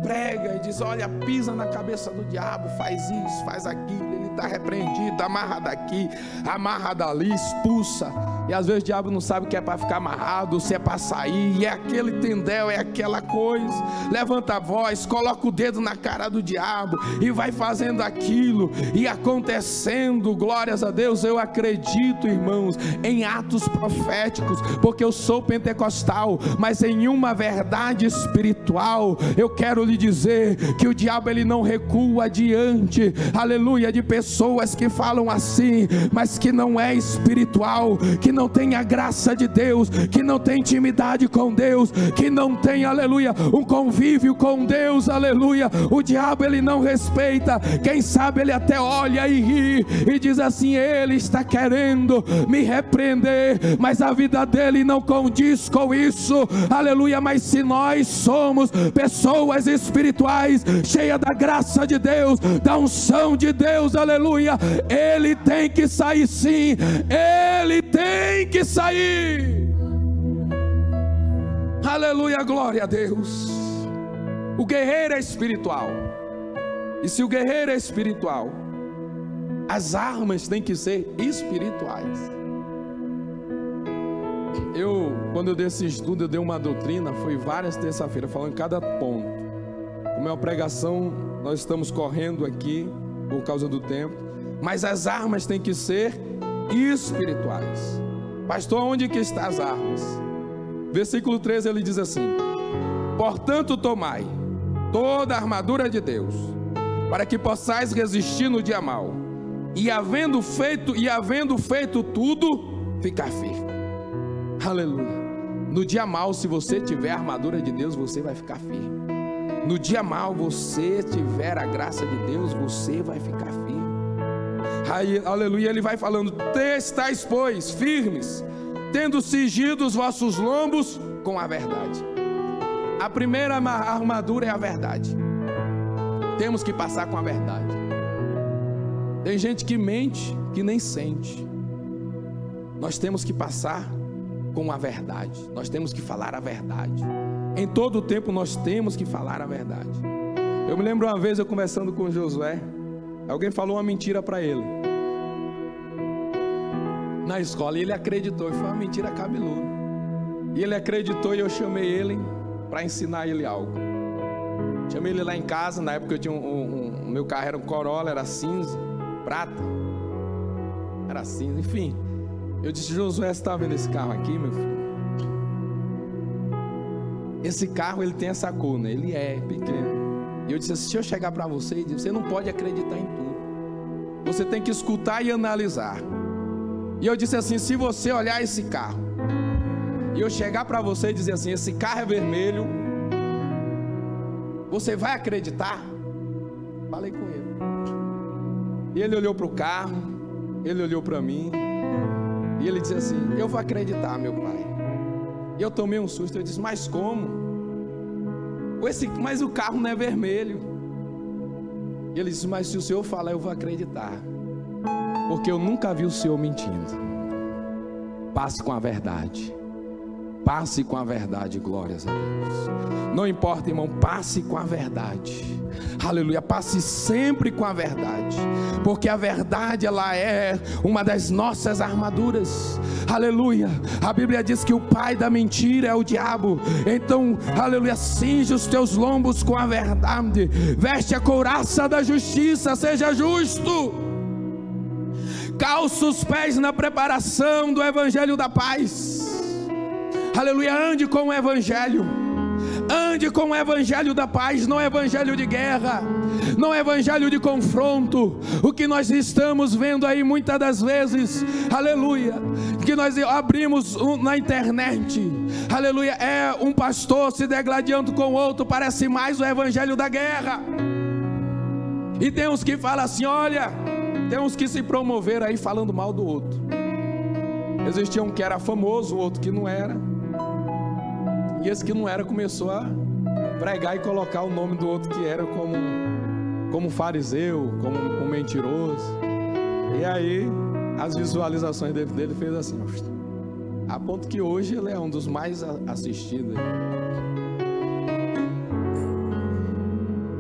prega e diz, olha, pisa na cabeça do diabo, faz isso, faz aquilo, ele está repreendido, amarra daqui, amarra dali, expulsa. E às vezes o diabo não sabe que é para ficar amarrado, se é para sair, e é aquele tendel, é aquela coisa. Levanta a voz, coloca o dedo na cara do diabo e vai fazendo aquilo e acontecendo. Glórias a Deus. Eu acredito, irmãos, em atos proféticos, porque eu sou pentecostal, mas em uma verdade espiritual. Eu quero lhe dizer que o diabo ele não recua diante, aleluia, de pessoas que falam assim, mas que não é espiritual, que não tem a graça de Deus, que não tem intimidade com Deus, que não tem, aleluia, um convívio com Deus, aleluia. O diabo ele não respeita, quem sabe ele até olha e ri e diz assim: ele está querendo me repreender, mas a vida dele não condiz com isso, aleluia. Mas se nós somos pessoas espirituais, cheias da graça de Deus, da unção de Deus, aleluia, ele tem que sair sim, ele tem que sair, aleluia, glória a Deus. O guerreiro é espiritual, e se o guerreiro é espiritual, as armas têm que ser espirituais. Quando eu dei esse estudo, eu dei uma doutrina, foi várias terça-feiras, falando cada ponto. Como é uma pregação, nós estamos correndo aqui, por causa do tempo, mas as armas têm que ser espirituais. Pastor, onde que estão as armas? Versículo 13 ele diz assim: portanto tomai toda a armadura de Deus, para que possais resistir no dia mau, e havendo feito tudo, ficar firme. Aleluia. No dia mau, se você tiver a armadura de Deus, você vai ficar firme. No dia mau, você tiver a graça de Deus, você vai ficar firme. Aí, aleluia, ele vai falando: estáis, pois, firmes, tendo cingido os vossos lombos com a verdade. A primeira armadura é a verdade. Temos que passar com a verdade. Tem gente que mente, que nem sente. Nós temos que passar com a verdade. Nós temos que falar a verdade. Em todo o tempo nós temos que falar a verdade. Eu me lembro uma vez eu conversando com Josué, alguém falou uma mentira para ele na escola, e ele acreditou, e foi uma mentira cabeluda, e ele acreditou, e eu chamei ele para ensinar ele algo. Chamei ele lá em casa. Na época eu tinha meu carro era um Corolla, era cinza, prata, era cinza, enfim. Eu disse: Josué, você está vendo esse carro aqui, meu filho? Esse carro, ele tem essa cor, né? Ele é pequeno. E eu disse assim: se eu chegar para você e dizer, você não pode acreditar em tudo, você tem que escutar e analisar. E eu disse assim: se você olhar esse carro e eu chegar para você e dizer assim, esse carro é vermelho, você vai acreditar? Falei com ele. E ele olhou para o carro, ele olhou para mim, e ele disse assim: eu vou acreditar, meu pai. E eu tomei um susto. Eu disse: mas como? Mas o carro não é vermelho. E ele disse: mas se o senhor falar, eu vou acreditar, porque eu nunca vi o senhor mentindo. Passe com a verdade. Passe com a verdade, glórias a Deus. Não importa, irmão, passe com a verdade. Aleluia, passe sempre com a verdade, porque a verdade, ela é uma das nossas armaduras. Aleluia, a Bíblia diz que o pai da mentira é o diabo. Então, aleluia, cinge os teus lombos com a verdade, veste a couraça da justiça, seja justo, calça os pés na preparação do evangelho da paz. Aleluia, ande com o evangelho. Ande com o evangelho da paz, não é evangelho de guerra, não é evangelho de confronto. O que nós estamos vendo aí muitas das vezes, aleluia, que nós abrimos na internet, aleluia, é um pastor se degladiando com outro, parece mais o evangelho da guerra. E tem uns que falam assim, olha, tem uns que se promoveram aí falando mal do outro. Existia um que era famoso, o outro que não era. E esse que não era começou a pregar e colocar o nome do outro que era como fariseu, como um mentiroso. E aí as visualizações dele fez assim, a ponto que hoje ele é um dos mais assistidos.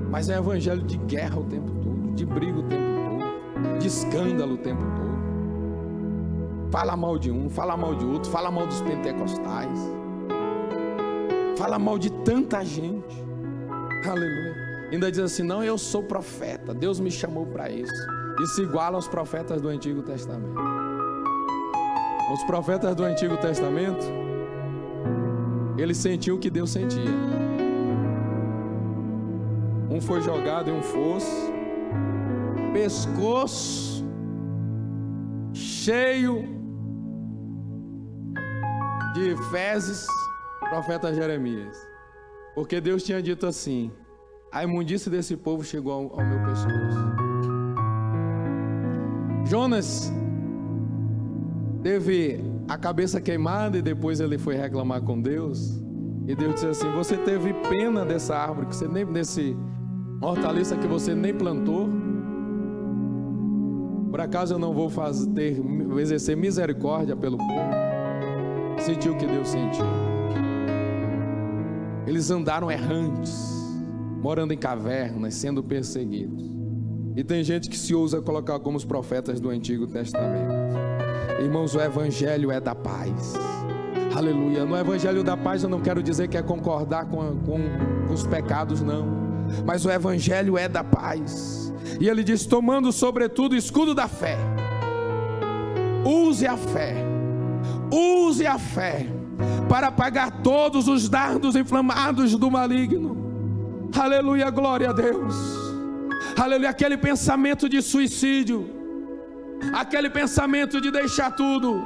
Mas é evangelho de guerra o tempo todo, de briga o tempo todo, de escândalo o tempo todo. Fala mal de um, fala mal de outro, fala mal dos pentecostais, fala mal de tanta gente. Aleluia. Ainda diz assim: não, eu sou profeta, Deus me chamou para isso. E se iguala aos profetas do Antigo Testamento. Os profetas do Antigo Testamento, eles sentiam o que Deus sentia. Um foi jogado em um fosso, pescoço cheio de fezes, profeta Jeremias. Porque Deus tinha dito assim: a imundície desse povo chegou ao meu pescoço. Jonas teve a cabeça queimada e depois ele foi reclamar com Deus. E Deus disse assim: você teve pena dessa árvore, que você nem, desse hortaliça que você nem plantou? Por acaso eu não vou exercer misericórdia pelo povo? Sentiu o que Deus sentiu. Eles andaram errantes, morando em cavernas, sendo perseguidos. E tem gente que se ousa colocar como os profetas do Antigo Testamento. Irmãos, o Evangelho é da paz. Aleluia. No Evangelho da paz eu não quero dizer que é concordar com os pecados, não. Mas o Evangelho é da paz. E ele diz: tomando sobretudo o escudo da fé. Use a fé. Use a fé para apagar todos os dardos inflamados do maligno. Aleluia, glória a Deus. Aleluia, aquele pensamento de suicídio, aquele pensamento de deixar tudo,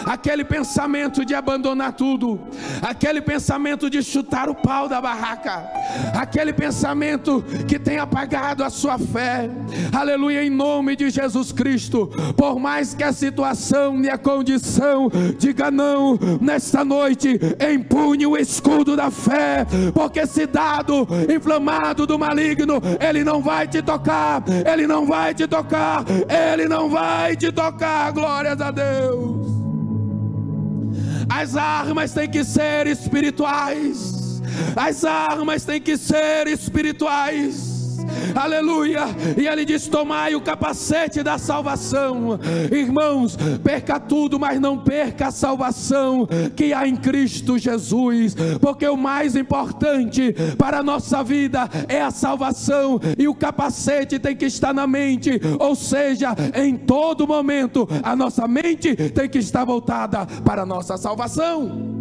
aquele pensamento de abandonar tudo, aquele pensamento de chutar o pau da barraca, aquele pensamento que tem apagado a sua fé. Aleluia, em nome de Jesus Cristo. Por mais que a situação e a condição diga não, nesta noite empunhe o escudo da fé, porque esse dado inflamado do maligno, ele não vai te tocar, ele não vai te tocar, ele não vai te tocar. Glórias a Deus. As armas têm que ser espirituais. As armas têm que ser espirituais. Aleluia. E ele diz: tomai o capacete da salvação. Irmãos, perca tudo, mas não perca a salvação que há em Cristo Jesus, porque o mais importante para a nossa vida é a salvação. E o capacete tem que estar na mente, ou seja, em todo momento a nossa mente tem que estar voltada para a nossa salvação.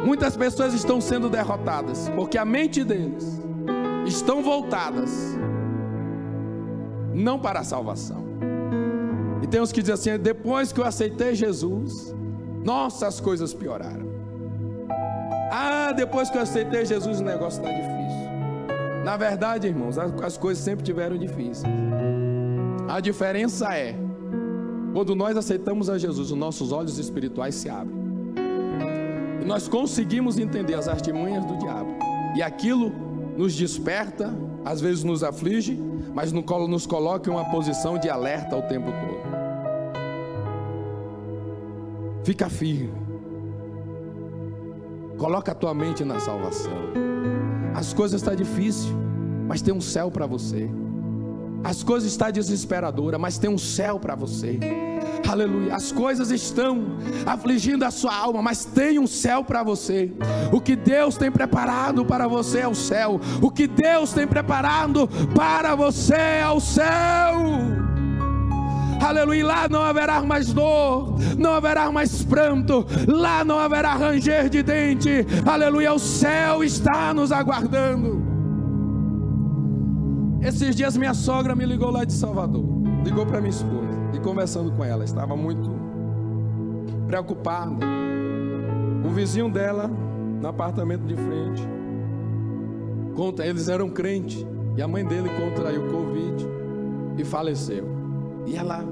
Muitas pessoas estão sendo derrotadas porque a mente deles estão voltadas não para a salvação. E tem uns que dizem assim: depois que eu aceitei Jesus, nossa, as coisas pioraram. Ah, depois que eu aceitei Jesus o negócio está difícil. Na verdade, irmãos, as coisas sempre tiveram difíceis. A diferença é, quando nós aceitamos a Jesus, os nossos olhos espirituais se abrem. Nós conseguimos entender as artimanhas do diabo, e aquilo nos desperta, às vezes nos aflige, mas nos coloca em uma posição de alerta o tempo todo. Fica firme, coloca a tua mente na salvação. As coisas estão difíceis, mas tem um céu para você. As coisas estão desesperadoras, mas tem um céu para você. Aleluia. As coisas estão afligindo a sua alma, mas tem um céu para você. O que Deus tem preparado para você é o céu. O que Deus tem preparado para você é o céu. Aleluia. Lá não haverá mais dor, não haverá mais pranto, lá não haverá ranger de dente. Aleluia. O céu está nos aguardando. Esses dias minha sogra me ligou lá de Salvador, ligou para minha esposa, e conversando com ela, estava muito preocupada. O vizinho dela, no apartamento de frente, eles eram crentes, e a mãe dele contraiu Covid e faleceu. E ela,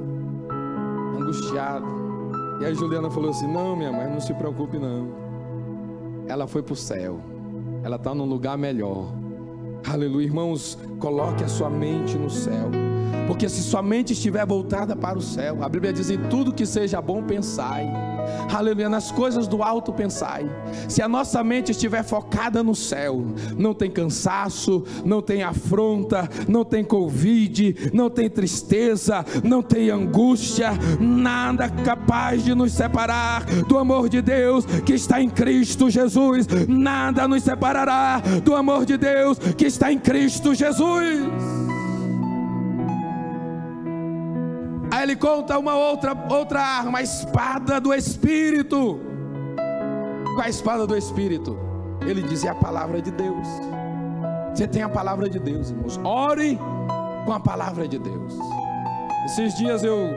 angustiada, e a Juliana falou assim: não, minha mãe, não se preocupe não, ela foi para o céu, ela está num lugar melhor. Aleluia. Irmãos, coloque a sua mente no céu. porque se sua mente estiver voltada para o céu, a Bíblia diz: em tudo que seja bom pensai, aleluia, nas coisas do alto pensai. Se a nossa mente estiver focada no céu, não tem cansaço, não tem afronta, não tem Covid, não tem tristeza, não tem angústia, nada capaz de nos separar do amor de Deus que está em Cristo Jesus. Nada nos separará do amor de Deus que está em Cristo Jesus. Aí ele conta uma outra arma, a espada do Espírito. Qual é a espada do Espírito? Ele diz: é a palavra de Deus. Você tem a palavra de Deus, irmãos. Ore com a palavra de Deus. Esses dias eu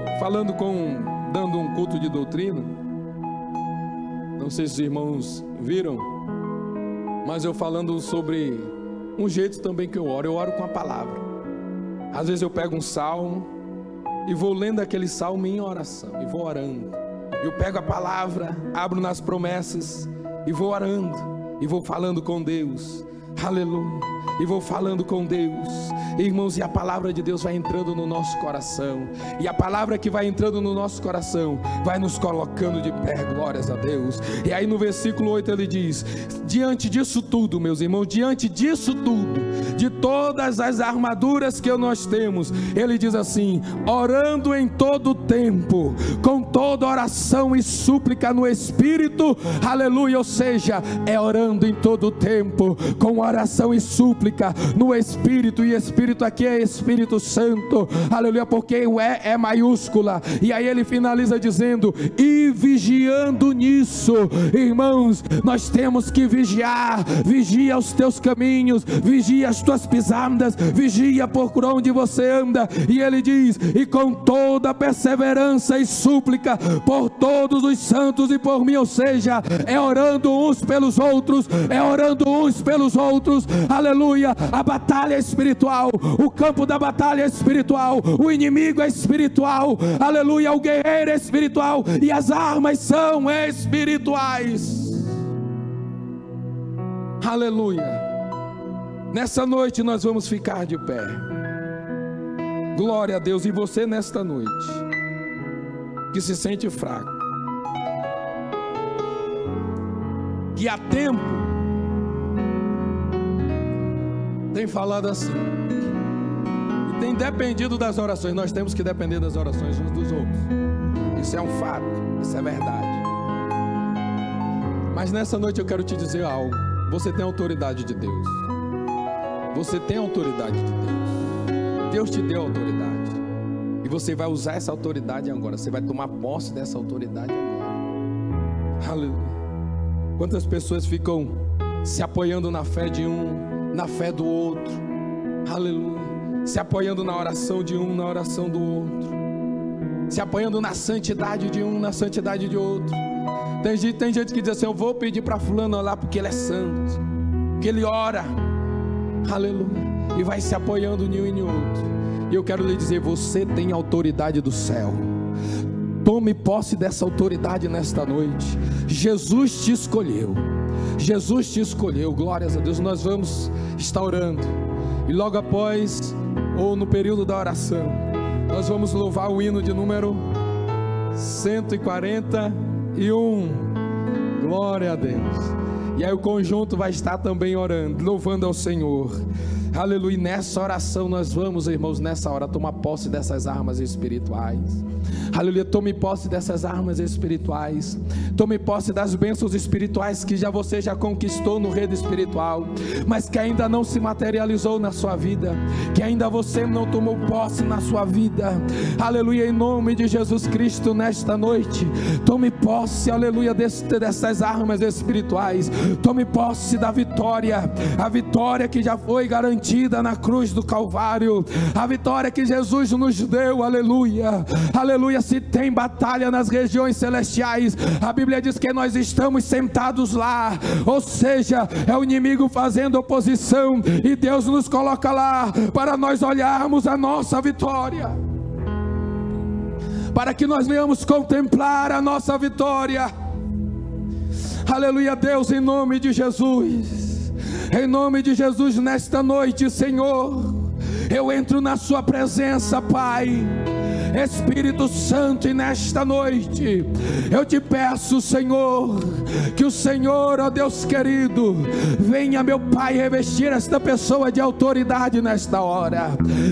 dando um culto de doutrina, não sei se os irmãos viram, mas eu falando sobre um jeito também que eu oro com a palavra. Às vezes eu pego um salmo e vou lendo aquele salmo em oração, e vou orando. Eu pego a palavra, abro nas promessas, e vou orando, e vou falando com Deus, aleluia, e vou falando com Deus, irmãos, e a palavra de Deus vai entrando no nosso coração, e a palavra que vai entrando no nosso coração, vai nos colocando de pé, glórias a Deus. E aí no versículo 8 ele diz: diante disso tudo, meus irmãos, diante disso tudo, de todas as armaduras que nós temos, ele diz assim: orando em todo tempo, com toda oração e súplica no Espírito, aleluia, ou seja, é orando em todo tempo, com oração e súplica no Espírito, e Espírito aqui é Espírito Santo, aleluia, porque o é maiúscula. E aí ele finaliza dizendo: e vigiando nisso, irmãos, nós temos que vigiar. Vigia os teus caminhos, vigia as tuas pisadas, vigia por onde você anda. E ele diz: e com toda perseverança e súplica por todos os santos e por mim, ou seja, é orando uns pelos outros, é orando uns pelos outros, aleluia. A batalha é espiritual, o campo da batalha é espiritual, o inimigo é espiritual, aleluia, o guerreiro é espiritual, e as armas são espirituais, aleluia. Nessa noite nós vamos ficar de pé, glória a Deus. E você nesta noite, que se sente fraco, que há tempo tem falado assim, e tem dependido das orações. Nós temos que depender das orações uns dos outros, isso é um fato, isso é verdade. Mas nessa noite eu quero te dizer algo: você tem autoridade de Deus, você tem autoridade de Deus, Deus te deu autoridade, e você vai usar essa autoridade agora, você vai tomar posse dessa autoridade agora, aleluia. Quantas pessoas ficam se apoiando na fé de um, na fé do outro, aleluia, se apoiando na oração de um, na oração do outro, se apoiando na santidade de um, na santidade de outro. Tem gente que diz assim: eu vou pedir para fulano lá porque ele é santo, porque ele ora, aleluia, e vai se apoiando em um e em outro. E eu quero lhe dizer: você tem autoridade do céu. Tome posse dessa autoridade nesta noite. Jesus te escolheu, Jesus te escolheu, glórias a Deus. Nós vamos estar orando, e logo após, ou no período da oração, nós vamos louvar o hino de número 141, glória a Deus. E aí o conjunto vai estar também orando, louvando ao Senhor, aleluia. Nessa oração nós vamos, irmãos, nessa hora tomar posse dessas armas espirituais, aleluia. Tome posse dessas armas espirituais, tome posse das bênçãos espirituais que você já conquistou no reino espiritual, mas que ainda não se materializou na sua vida, que ainda você não tomou posse na sua vida, aleluia. Em nome de Jesus Cristo, nesta noite, tome posse, aleluia, dessas armas espirituais. Tome posse da vitória, a vitória que já foi garantida na cruz do Calvário, a vitória que Jesus nos deu, aleluia, aleluia. Se tem batalha nas regiões celestiais, a Bíblia diz que nós estamos sentados lá, ou seja, é o inimigo fazendo oposição, e Deus nos coloca lá para nós olharmos a nossa vitória, para que nós venhamos contemplar a nossa vitória, aleluia. Deus, em nome de Jesus, em nome de Jesus, nesta noite, Senhor, Eu entro na sua presença, Pai. Espírito Santo, e nesta noite eu te peço, Senhor, que o Senhor, ó Deus querido, venha, meu Pai, revestir esta pessoa de autoridade nesta hora.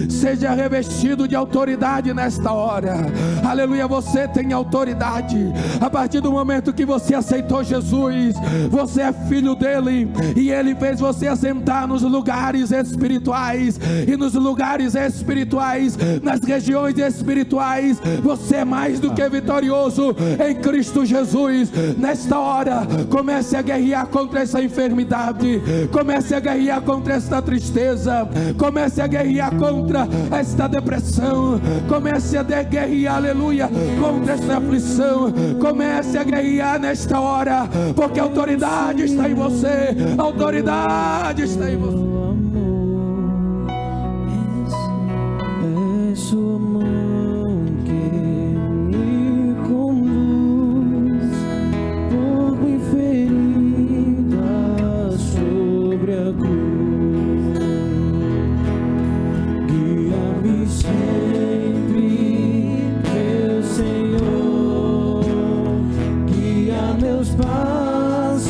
Seja revestido de autoridade nesta hora. Aleluia, você tem autoridade. A partir do momento que você aceitou Jesus, você é filho dele, e ele fez você assentar nos lugares espirituais, e nos lugares espirituais, nas regiões espirituais, você é mais do que vitorioso em Cristo Jesus. Nesta hora, comece a guerrear contra essa enfermidade, comece a guerrear contra esta tristeza, comece a guerrear contra esta depressão, comece a guerrear, aleluia, contra esta aflição. Comece a guerrear nesta hora, porque a autoridade está em você, a autoridade está em você. Sua mão que me conduz por mim ferida sobre a cruz. Guia-me sempre, meu Senhor, guia meus passos,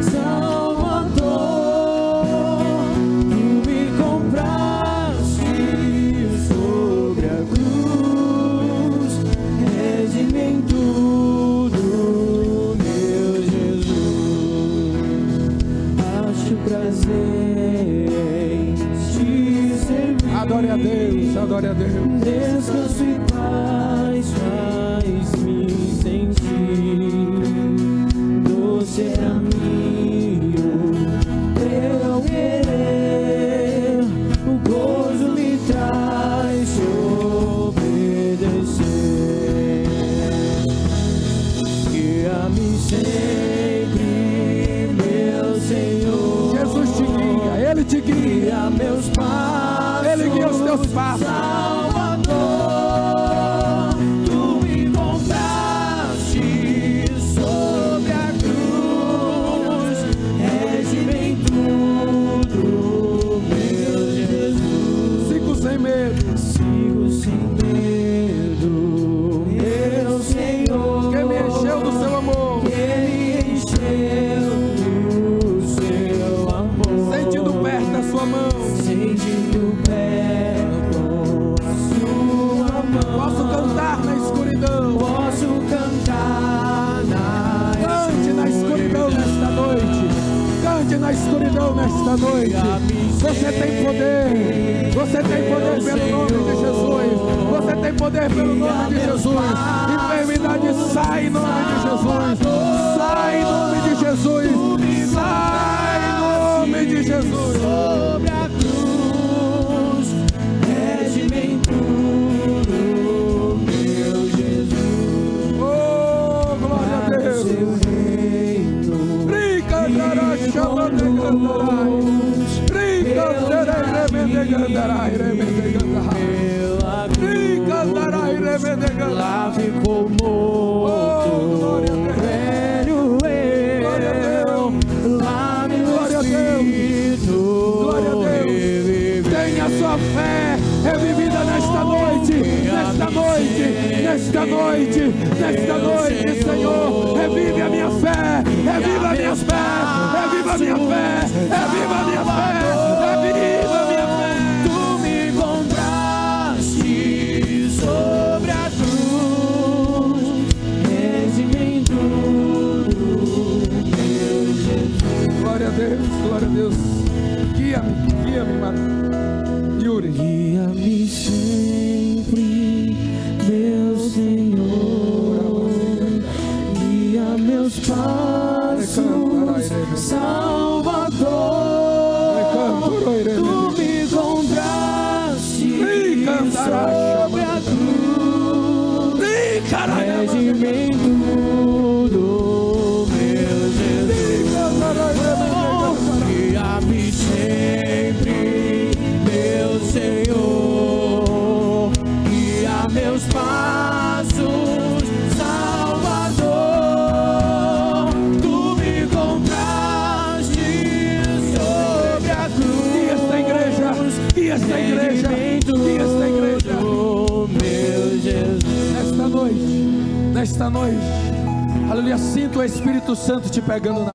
Salvador. Tu me compraste sobre a cruz, redime em tudo, meu Jesus. Acho prazer em te servir. Adore a Deus, adore a Deus. Descanso e paz faz-me sentir. Doce caminho, teu querer, o gozo me traz te obedecer. Guia-me sempre, meu Senhor. Jesus te guia, Ele te guia, Guia meus passos, Ele guia os teus passos. Salvador, tu me compraste sobre a cruz, redime em tudo, meu Jesus. Sigo sem medo, Sigo sem medo, meu Senhor, que me encheu do seu amor, que me encheu do seu amor. sentindo perto a sua mão. Sentindo perto a sua mão. Posso cantar na escuridão. Posso cantar Cante na escuridão nesta noite. Cante na escuridão nesta noite. Você tem poder. Você tem poder pelo nome de Jesus. Você tem poder pelo nome de Jesus. Enfermidade sai em nome de Jesus. Sai em nome de Jesus. Sai em nome de Jesus. sobre a cruz, redime em tudo, meu Jesus. Oh, glória a Deus. Seu reino, Brincandará, chama de candarai. Brincandará, remende candarai, remende candarai. pela Brincandarai, remende lá candarai. ficou morto, Oh, glória a Deus. velho Glória a eu, lá meu Glória a Deus. espírito Glória a Deus. revive. Tenha sua fé revivida nesta noite, nesta noite, nesta noite, nesta noite, Senhor. Revive a minha fé, reviva a minha fé, reviva a minha fé, reviva a minha fé, reviva a minha fé. Tu me compraste sobre a cruz, redime em tudo, meu Jesus. Glória a Deus, glória a Deus. Guia-me, guia-me, Yuri. Guia-me sempre, meu Senhor, guia meus passos, Salvador. Tu me compraste sobre a cruz, redime em tudo, meu Jesus. Guia-me sempre, meu Senhor, guia meus passos, Salvador. Tu me compraste sobre a cruz, Guia esta igreja, guia esta igreja, guia esta igreja. Meu Jesus. Nesta noite, aleluia, sinto o Espírito Santo te pegando na